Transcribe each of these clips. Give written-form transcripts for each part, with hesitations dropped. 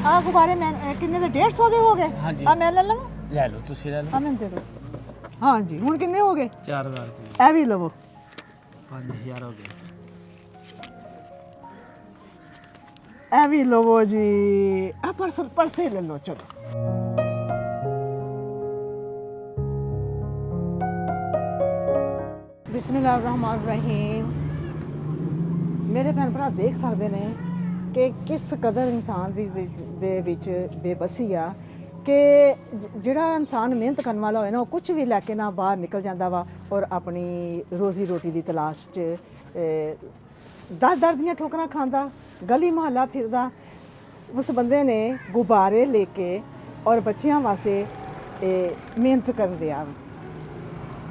ਆ ਗੁਬਾਰੇ ਮੈਂ ਕਿੰਨੇ ਦੇ 150 ਦੇ ਹੋ ਗਏ ਹਾਂਜੀ। ਆ ਮੈਂ ਲੈ ਲਵਾਂ ਲੈ ਲਓ ਤੁਸੀਂ ਲੈ ਆ ਲਓ ਮੈਨੂੰ ਦੇ ਦਿਓ ਹਾਂਜੀ ਹੁਣ ਕਿੰਨੇ ਹੋ ਗਏ 4000 ਰੁਪਏ ਇਹ ਵੀ ਲਵੋ 5000 ਹੋ ਗਏ ਇਹ ਵੀ ਲਵੋ ਜੀ ਆ ਪਰਸੇ ਲੈ ਲਓ ਚਲੋ ਬਿਸਮਿਲ੍ਲਾਹਿਰਰਹਿਮਾਨਿਰਰਹੀਮ ਮੇਰੇ ਭੈਣ ਭਰਾ ਦੇਖ ਸਕਦੇ ਨੇ ਕਿ ਕਿਸ ਕਦਰ ਇਨਸਾਨ ਦੇ ਵਿੱਚ ਬੇਬਸੀ ਆ ਕਿ ਜਿਹੜਾ ਇਨਸਾਨ ਮਿਹਨਤ ਕਰਨ ਵਾਲਾ ਹੋਏ ਨਾ ਉਹ ਕੁਝ ਵੀ ਲੈ ਕੇ ਨਾ ਬਾਹਰ ਨਿਕਲ ਜਾਂਦਾ ਵਾ ਔਰ ਆਪਣੀ ਰੋਜ਼ੀ ਰੋਟੀ ਦੀ ਤਲਾਸ਼ 'ਚ ਦਸ ਦੀਆਂ ਠੋਕਰਾਂ ਖਾਂਦਾ ਗਲੀ ਮੁਹੱਲਾ ਫਿਰਦਾ ਉਸ ਬੰਦੇ ਨੇ ਗੁਬਾਰੇ ਲੈ ਕੇ ਔਰ ਬੱਚਿਆਂ ਵਾਸਤੇ ਮਿਹਨਤ ਕਰਨ ਦਿਆ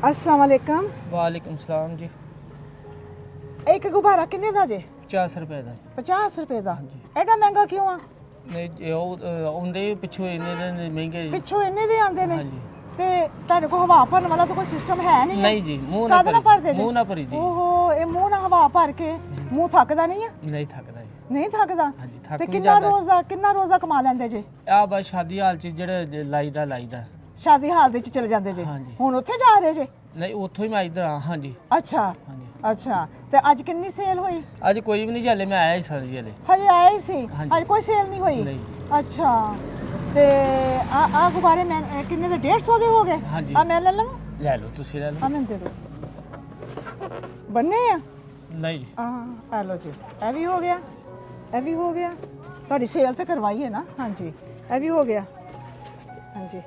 अस्सलाम वालेकुम वालेकुम सलाम जी एक गुब्बारा किन्ने दा जे 50 रुपए ਦਾ 50 रुपए ਦਾ ਐਡਾ ਮਹਿੰਗਾ ਕਿਉਂ ਆ ਨਹੀਂ ਉਹ ਆਉਂਦੇ ਪਿੱਛੋਂ ਇੰਨੇ ਦੇ ਮਹਿੰਗੇ ਜੀ ਪਿੱਛੋਂ ਇੰਨੇ ਦੇ ਆਉਂਦੇ ਨੇ ਹਾਂਜੀ ਤੇ ਤੁਹਾਡੇ ਕੋਲ ਹਵਾ ਭਰਨ ਵਾਲਾ ਤਾਂ ਕੋਈ ਸਿਸਟਮ ਹੈ ਨਹੀਂ ਨਹੀਂ ਜੀ ਮੂੰਹ ਕਾਹਦੇ ਨਾਲ ਭਰਦੇ ਭਰੀ ਜੀ? ਮੂੰਹ ਨਾ ਭਰੀ ਜੀ ਓਹੋ ਇਹ ਮੂੰਹ ਨਾਲ ਹਵਾ ਭਰ ਕੇ ਮੂੰਹ ਥੱਕਦਾ ਨਹੀਂ ਆ ਨਹੀਂ ਥੱਕਦਾ ਜੀ ਨਹੀਂ ਥੱਕਦਾ ਹਾਂਜੀ ਤੇ ਥੱਕ ਵੀ ਕਿੰਨਾ ਜਾਂਦਾ ਰੋਜ਼ ਦਾ ਕਮਾ ਲੈਂਦੇ ਜੇ ਆ ਬਸ ਸ਼ਾਦੀ ਹਾਲ ਚ ਜਿਹੜੇ ਲਾਈਦਾ ਸ਼ਾਦੀ ਹਾਲ ਦੇ ਚ ਚਲੇ ਜਾਂਦੇ ਜੇ ਹਾਂਜੀ। ਹੁਣ ਉੱਥੇ ਜਾ ਰਹੇ ਜੇ ਨਹੀਂ ਉੱਥੋਂ ਹੀ ਮੈਂ ਇੱਧਰ ਆ ਹਾਂਜੀ ਅੱਛਾ ਹਾਂਜੀ ਅੱਛਾ ਤੇ ਅੱਜ ਕਿੰਨੀ ਸੇਲ ਹੋਈ ਅੱਜ ਕੋਈ ਵੀ ਨਹੀਂ ਹਲੇ ਮੈਂ ਆਇਆ ਹੀ ਸਰ ਜੀ ਹਲੇ ਹਜੇ ਆਇਆ ਹੀ ਸੀ ਹਾਂਜੀ। ਅੱਜ ਕੋਈ ਸੇਲ ਨਹੀਂ ਹੋਈ ਨਹੀਂ ਅੱਛਾ ਤੇ ਆ ਗੁਬਾਰੇ ਮੈਂ ਕਿੰਨੇ ਦੇ 150 ਦੇ ਹੋ ਗਏ ਹਾਂਜੀ। ਆ ਮੈਂ ਲੈ ਲਵਾਂ ਲੈ ਲਓ ਤੁਸੀਂ ਲੈ ਆ ਲਓ ਮੈਨੂੰ ਦੇ ਦਿਓ ਬੰਨੇ ਆ ਨਹੀਂ ਜੀ ਆ ਲਓ ਜੀ ਇਹ ਵੀ ਹੋ ਗਿਆ ਇਹ ਵੀ ਹੋ ਗਿਆ ਤੁਹਾਡੀ ਸੇਲ ਤੇ ਕਰਵਾਈ ਹੈ ਨਾ ਹਾਂਜੀ ਇਹ ਵੀ ਹੋ ਗਿਆ ਹਾਂਜੀ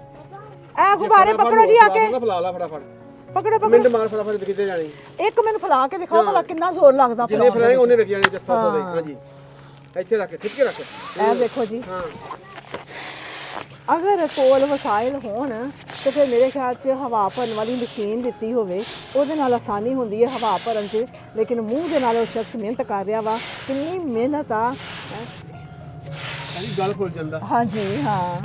ਆ ਗੁਬਾਰੇ ਪਕੜੋ ਜੀ ਆ ਕੇ ਫਲਾ ਲਾ ਫਟਾਫਟ ਪਕੜੋ ਪਕੜੋ ਮਿੰਟ ਮਾਰ ਫਟਾਫਟ ਕਿੱਥੇ ਜਾਣੀ ਇੱਕ ਮੈਨੂੰ ਫਲਾ ਕੇ ਦਿਖਾਓ ਭਲਾ ਕਿੰਨਾ ਜ਼ੋਰ ਲੱਗਦਾ ਜਿੰਨੇ ਫਲਾਉਣ ਦੇ ਫਲਾਏਗਾ ਵਿੱਚ। ਉਹਨੇ ਵਿਕ ਜਾਣੇ ਜੱਫਾ ਦੇ ਹਾਂਜੀ ਇੱਥੇ ਰੱਖ ਖਿੱਚ ਕੇ ਰੱਖ ਇਹ ਦੇਖੋ ਜੀ ਹਾਂ ਅਗਰ ਕੋਲ ਵਸਾਇਲ ਹੋਣ ਤੇ ਫਿਰ ਮੇਰੇ ਖਿਆਲ 'ਚ ਹਵਾ ਭਰਨ ਵਾਲੀ ਮਸ਼ੀਨ ਦਿੱਤੀ ਹੋਵੇ ਉਹਦੇ ਨਾਲ ਆਸਾਨੀ ਹੁੰਦੀ ਹੈ ਹਵਾ ਭਰਨ 'ਚ ਲੇਕਿਨ ਮੂੰਹ ਦੇ ਨਾਲ ਉਹ ਸ਼ਖਸ ਮਿਹਨਤ ਕਰ ਰਿਹਾ ਵਾ ਕਿੰਨੀ ਮਿਹਨਤ ਆ ਹਾਂਜੀ ਗੱਲ ਖੁੱਲ ਜਾਂਦਾ ਹਾਂਜੀ ਹਾਂ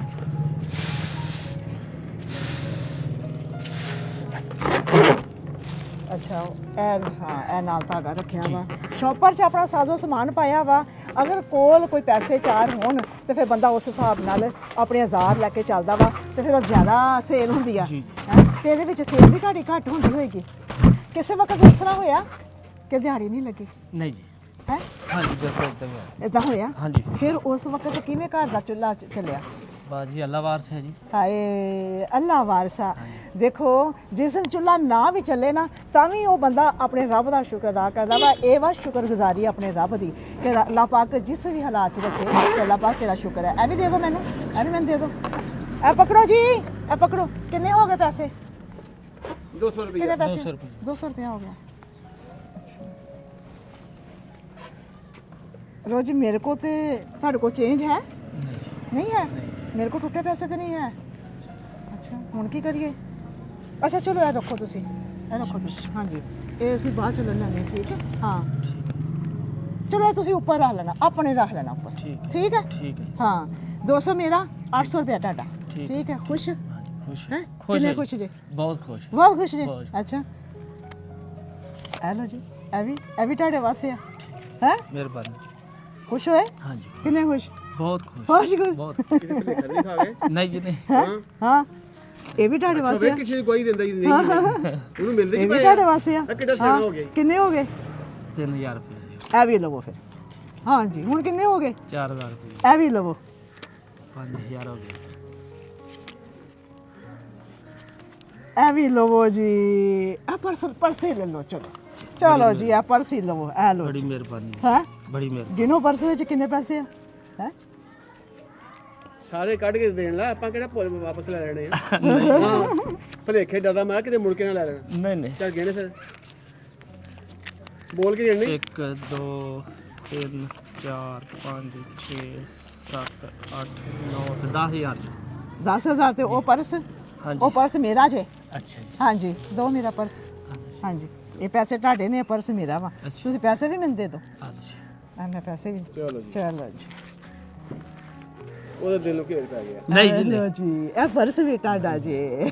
ਅੱਛਾ ਇਹ ਨਾਲ ਧਾਗਾ ਰੱਖਿਆ ਵਾ ਸ਼ੌਪਰ 'ਚ ਆਪਣਾ ਸਾਜ਼ੋ ਸਮਾਨ ਪਾਇਆ ਵਾ ਅਗਰ ਕੋਲ ਕੋਈ ਪੈਸੇ ਚਾਰ ਹੋਣ ਤੇ ਫਿਰ ਬੰਦਾ ਉਸ ਹਿਸਾਬ ਨਾਲ ਆਪਣੇ ਹਜ਼ਾਰ ਲੈ ਕੇ ਚੱਲਦਾ ਵਾ ਤੇ ਫਿਰ ਉਹ ਜ਼ਿਆਦਾ ਸੇਲ ਹੁੰਦੀ ਆ ਹੈਂ? ਤੇ ਇਹਦੇ ਵਿੱਚ ਸੇਲ ਵੀ ਤੁਹਾਡੀ ਘੱਟ ਹੁੰਦੀ ਹੋਏਗੀ ਕਿਸੇ ਵਕਤ ਇਸ ਤਰ੍ਹਾਂ ਹੋਇਆ ਕਿ ਦਿਹਾੜੀ ਨਹੀਂ ਲੱਗੀ ਨਹੀਂ ਜੀ ਹੈ ਹਾਂਜੀ ਬਿਲਕੁਲ ਇੱਦਾਂ ਹੀ ਹੋਇਆ। ਇਦਾਂ ਹੋਇਆ ਹਾਂਜੀ ਫਿਰ ਉਸ ਵਕਤ ਕਿਵੇਂ ਘਰ ਦਾ ਚੁੱਲ੍ਹਾ ਚੱਲਿਆ ਬਾਜੀ ਅੱਲਾ ਵਾਰਸ ਹੈ ਜੀ ਹਾਏ ਅੱਲਾ ਵਾਰਸਾ ਦੇਖੋ ਜਿਸ ਦਿਨ ਚੁੱਲ੍ਹਾ ਨਾ ਵੀ ਚੱਲੇ ਨਾ ਤਾਂ ਵੀ ਉਹ ਬੰਦਾ ਆਪਣੇ ਰੱਬ ਦਾ ਸ਼ੁਕਰ ਅਦਾ ਕਰਦਾ ਵਾ ਇਹ ਵਾ ਸ਼ੁਕਰਗੁਜ਼ਾਰੀ ਆਪਣੇ ਰੱਬ ਦੀ ਕਿ ਅੱਲਾ ਪਾਕ ਜਿਸ ਵੀ ਹਾਲਾਤ 'ਚ ਰੱਖੇ ਤੇ ਅੱਲਾ ਪਾਕ ਤੇਰਾ ਸ਼ੁਕਰ ਹੈ ਇਹ ਵੀ ਦੇ ਦਿਓ ਮੈਨੂੰ ਇਹ ਵੀ ਮੈਨੂੰ ਦੇ ਦਿਓ ਇਹ ਪਕੜੋ ਜੀ ਇਹ ਪਕੜੋ ਕਿੰਨੇ ਹੋ ਗਏ ਪੈਸੇ 200 ਰੁਪਏ ਕਿੰਨੇ ਪੈਸੇ 200 ਰੁਪਏ। 200 ਰੁਪਏ ਹੋ ਗਿਆ ਅੱਛਾ ਲੋ ਜੀ ਮੇਰੇ ਕੋ ਤੇ ਤੁਹਾਡੇ ਕੋਲ ਚੇਂਜ ਹੈ ਨਹੀਂ ਜੀ ਨਹੀਂ ਹੈ ਮੇਰੇ ਕੋਲ ਟੁੱਟੇ ਪੈਸੇ ਤੇ ਨਹੀਂ ਹੈ ਅੱਛਾ ਹੁਣ ਕੀ ਕਰੀਏ ਅੱਛਾ ਚਲੋ ਇਹ ਰੱਖੋ ਤੁਸੀਂ ਇਹ ਰੱਖੋ ਤੁਸੀਂ ਹਾਂਜੀ ਇਹ ਅਸੀਂ ਬਾਅਦ ਚ ਲੈ ਲੈਣੇ ਠੀਕ ਹੈ ਹਾਂ ਚਲੋ ਇਹ ਤੁਸੀਂ ਉੱਪਰ ਰੱਖ ਲੈਣਾ ਆਪਣੇ ਰੱਖ ਲੈਣਾ ਉੱਪਰ ਠੀਕ ਹੈ। ਠੀਕ ਹੈ ਠੀਕ ਹੈ ਹਾਂ 200 ਮੇਰਾ 800 ਰੁਪਇਆ ਤੁਹਾਡਾ ਠੀਕ ਠੀਕ ਹੈ ਖੁਸ਼ ਹਾਂਜੀ ਖੁਸ਼ ਹੈ ਖੁਸ਼ ਕਿੰਨੇ ਹੈ ਖੁਸ਼ ਜੀ ਬਹੁਤ ਖੁਸ਼ ਬਹੁਤ ਖੁਸ਼ ਜੀ ਬਹੁਤ। ਅੱਛਾ ਇਹ ਲਓ ਜੀ ਇਹ ਵੀ ਤੁਹਾਡੇ ਵਾਸਤੇ ਆ ਹੈ ਮਿਹਰਬਾਨੀ ਖੁਸ਼ ਹੋਏ ਹਾਂਜੀ ਕਿੰਨੇ ਖੁਸ਼ ਬਹੁਤ ਖੁਸ਼ ਖੁਸ਼ ਖੁਸ਼ ਬਹੁਤ ਕਿਤੇ ਭਲੇਖਾ ਨਹੀਂ ਖਾ ਗਏ ਨਹੀਂ ਜੀ ਨਹੀਂ ਹਾਂ ਇਹ ਵੀ ਤੁਹਾਡੇ ਵਾਸਤੇ ਵੇ ਆ ਕਿਸੇ ਦੀ ਕੋਈ ਦਿੰਦਾ ਹੀ ਨਹੀਂ ਉਹਨੂੰ ਮਿਲਦੇ ਇਹ ਹੀ ਵੀ ਪਏ ਤੁਹਾਡੇ ਵਾਸਤੇ ਆ ਆ ਕਿੱਡਾ ਸਿਆਣਾ ਹੋ ਗਿਆ ਜੀ। ਕਿੰਨੇ ਹੋ ਗਏ 3000 ਰੁਪਏ ਜੀ ਇਹ ਵੀ ਲਵੋ ਫਿਰ ਹਾਂਜੀ ਹੁਣ ਕਿੰਨੇ ਹੋ ਗਏ 4000 ਰੁਪਏ ਇਹ ਵੀ ਲਵੋ 5000 ਹੋ ਗਏ ਇਹ ਵੀ ਲਵੋ ਜੀ ਆ ਪਰਸੇ ਲੈ ਲਓ ਚਲੋ ਜੀ ਆ ਪਰਸ ਹੀ ਲਵੋ ਇਹ ਲਓ ਬੜੀ ਜੀ ਮਿਹਰਬਾਨੀ ਹੈ ਬੜੀ ਮਿਹਰਬਾਨੀ ਗਿਨੋ ਪਰਸ ਵਿੱਚ ਕਿੰਨੇ ਪੈਸੇ ਆ ਹੈ ਸਾਰੇ ਕੱਢ ਕੇ ਦੇਣ ਲਾ ਆਪਾਂ ਕਿਹੜਾ ਭੁੱਲ ਵਾਪਸ ਲੈ ਲੈਣੇ ਆ ਹਾਂ ਭਲੇਖੇ ਡਰਦਾ ਮੈਂ ਕਿਤੇ ਮੁੜ ਕੇ ਨਾ ਲੈ ਲੈਣਾ ਨਹੀਂ ਨਹੀਂ ਚੱਲ ਗਏ ਨੇ ਫਿਰ ਬੋਲ ਕੇ ਦੇਣੀ 1 2 3 4 5 6 7 8 9 ਤੇ 10000 10,000 ਤੇ ਉਹ ਪਰਸ ਹਾਂਜੀ ਉਹ ਪਰਸ ਮੇਰਾ ਜੇ ਅੱਛਾ ਜੀ ਹਾਂਜੀ ਦੋ ਮੇਰਾ ਪਰਸ ਹਾਂਜੀ ਇਹ ਪੈਸੇ ਤੁਹਾਡੇ ਨੇ ਪਰਸ ਮੇਰਾ ਵਾ ਅੱਛਾ। ਤੁਸੀਂ ਪੈਸੇ ਵੀ ਮੈਨੂੰ ਦੇ ਦਿਓ ਅੱਛਾ ਆ ਮੈਂ ਪੈਸੇ ਵੀ ਚਲੋ ਜੀ ਚਲੋ ਜੀ ਉਹਦਾ ਦਿਲ ਨੂੰ ਘੇਰ ਪੈ ਗਿਆ ਨਹੀਂ ਜੀ ਲਓ ਜੀ ਇਹ ਪਰਸ ਵੀ ਤੁਹਾਡਾ ਜੇ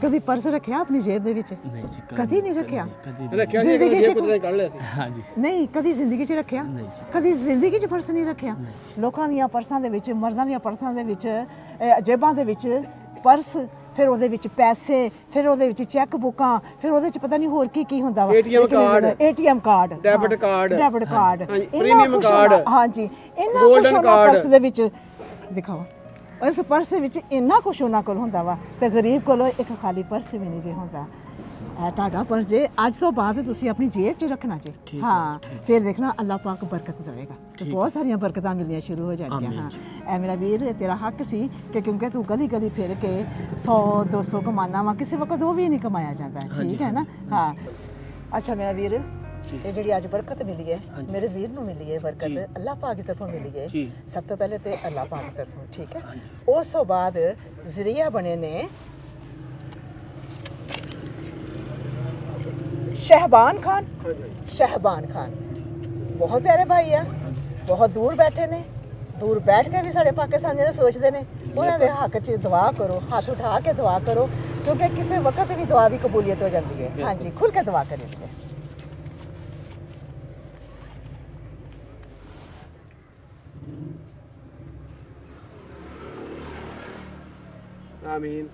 ਕਦੀ ਪਰਸ ਰੱਖਿਆ ਆਪਣੀ ਜੇਬ ਦੇ ਵਿੱਚ ਨਹੀਂ ਜੀ ਕਦੀ ਨਹੀਂ ਰੱਖਿਆ ਕਦੀ ਰੱਖਿਆ ਸੀ ਜ਼ਿੰਦਗੀ ਜੇ ਚ ਪੁੱਤਰੇ ਕੱਢ ਲਿਆ ਸੀ ਹਾਂਜੀ ਨਹੀਂ ਕਦੀ ਜ਼ਿੰਦਗੀ 'ਚ ਰੱਖਿਆ ਨਹੀਂ ਜੀ ਕਦੀ ਜ਼ਿੰਦਗੀ 'ਚ ਪਰਸ ਨਹੀਂ ਰੱਖਿਆ ਲੋਕਾਂ ਦੀਆਂ ਪਰਸਾਂ ਦੇ ਵਿੱਚ ਮਰਦਾਂ ਦੀਆਂ ਪਰਸਾਂ ਦੇ ਵਿੱਚ ਜੇਬਾਂ ਦੇ ਵਿੱਚ ਪਰਸ ਫਿਰ ਉਹਦੇ ਵਿੱਚ ਪੈਸੇ ਫਿਰ ਉਹਦੇ ਵਿੱਚ ਚੈੱਕ ਬੁੱਕਾਂ ਫਿਰ ਉਹਦੇ 'ਚ ਪਤਾ ਨਹੀਂ ਹੋਰ ਕੀ ਕੀ ਹੁੰਦਾ ਵਾ ATM card, ATM card debit card, debit card ਹਾਂਜੀ, ਇੰਨਾ ਪ੍ਰੀਮੀਅਮ ਕੁਛ ਕਾਰਡ, ਹੋਣਾ, ਹਾਂਜੀ ਇੰਨਾ ਗੋਲਡਨ ਕੁਛ ਹੋਣਾ ਕਾਰਡ। ਪਰਸ ਦੇ ਵਿੱਚ ਦਿਖਾਓ ਉਸ ਪਰਸ ਦੇ ਵਿੱਚ ਇੰਨਾ ਕੁਛ ਉਹਨਾਂ ਕੋਲ ਹੁੰਦਾ ਵਾ ਤੇ ਗਰੀਬ ਕੋਲ ਇੱਕ ਖਾਲੀ ਪਰਸ ਵੀ ਨਹੀਂ ਜੇ ਹੁੰਦਾ ਇਹ ਤੁਹਾਡਾ ਪਰਸ ਜੇ ਅੱਜ ਤੋਂ ਬਾਅਦ ਤੁਸੀਂ ਆਪਣੀ ਜੇਬ 'ਚ ਰੱਖਣਾ ਜੇ ਹਾਂ ਫਿਰ ਦੇਖਣਾ ਅੱਲਾਹ ਪਾਕ ਬਰਕਤ ਦੇਵੇਗਾ ਤੇ ਬਹੁਤ ਸਾਰੀਆਂ ਬਰਕਤਾਂ ਮਿਲਣੀਆਂ ਸ਼ੁਰੂ ਹੋ ਜਾਣਗੀਆਂ ਹਾਂ ਐ ਮੇਰਾ ਵੀਰ ਇਹ ਤੇਰਾ ਹੱਕ ਸੀ ਕਿ ਕਿਉਂਕਿ ਤੂੰ ਗਲੀ ਗਲੀ ਫਿਰ ਕੇ 100 200 ਕਮਾਨਾ ਵਾ ਕਿਸੇ ਵਕਤ ਉਹ ਵੀ ਨਹੀਂ ਕਮਾਇਆ ਜਾਂਦਾ ਠੀਕ ਹੈ ਨਾ ਹਾਂ ਅੱਛਾ ਮੇਰਾ ਵੀਰ ਇਹ ਜਿਹੜੀ ਅੱਜ ਬਰਕਤ ਮਿਲੀ ਹੈ ਮੇਰੇ ਵੀਰ ਨੂੰ ਮਿਲੀ ਹੈ ਬਰਕਤ ਅੱਲਾਹ ਪਾਕ ਦੀ ਤਰਫੋਂ ਮਿਲੀ ਹੈ ਸਭ ਤੋਂ ਪਹਿਲੇ ਤੇ ਅੱਲਾਹ ਪਾਕ ਦੀ ਤਰਫੋਂ ਠੀਕ ਹੈ ਉਸ ਤੋਂ ਬਾਅਦ ਜ਼ਰੀਆ ਬਣੇ ਨੇ ਸ਼ਹਿਬਾਨ ਖਾਨ ਸ਼ਹਿਬਾਨ ਖਾਨ ਬਹੁਤ ਪਿਆਰੇ ਭਾਈ ਆ ਬਹੁਤ ਦੂਰ ਬੈਠੇ ਨੇ ਦੂਰ ਬੈਠ ਕੇ ਵੀ ਸਾਡੇ ਪਾਕਿਸਤਾਨੀਆਂ ਦੇ ਸੋਚਦੇ ਨੇ ਉਹਨਾਂ ਦੇ ਹੱਕ 'ਚ ਦੁਆ ਕਰੋ ਹੱਥ ਉਠਾ ਕੇ ਦੁਆ ਕਰੋ ਕਿਉਂਕਿ ਕਿਸੇ ਵਕਤ ਵੀ ਦੁਆ ਦੀ ਕਬੂਲੀਅਤ ਹੋ ਜਾਂਦੀ ਹੈ ਹਾਂਜੀ ਖੁੱਲ ਕੇ ਦੁਆ ਕਰੀਏ ਆਮੀਨ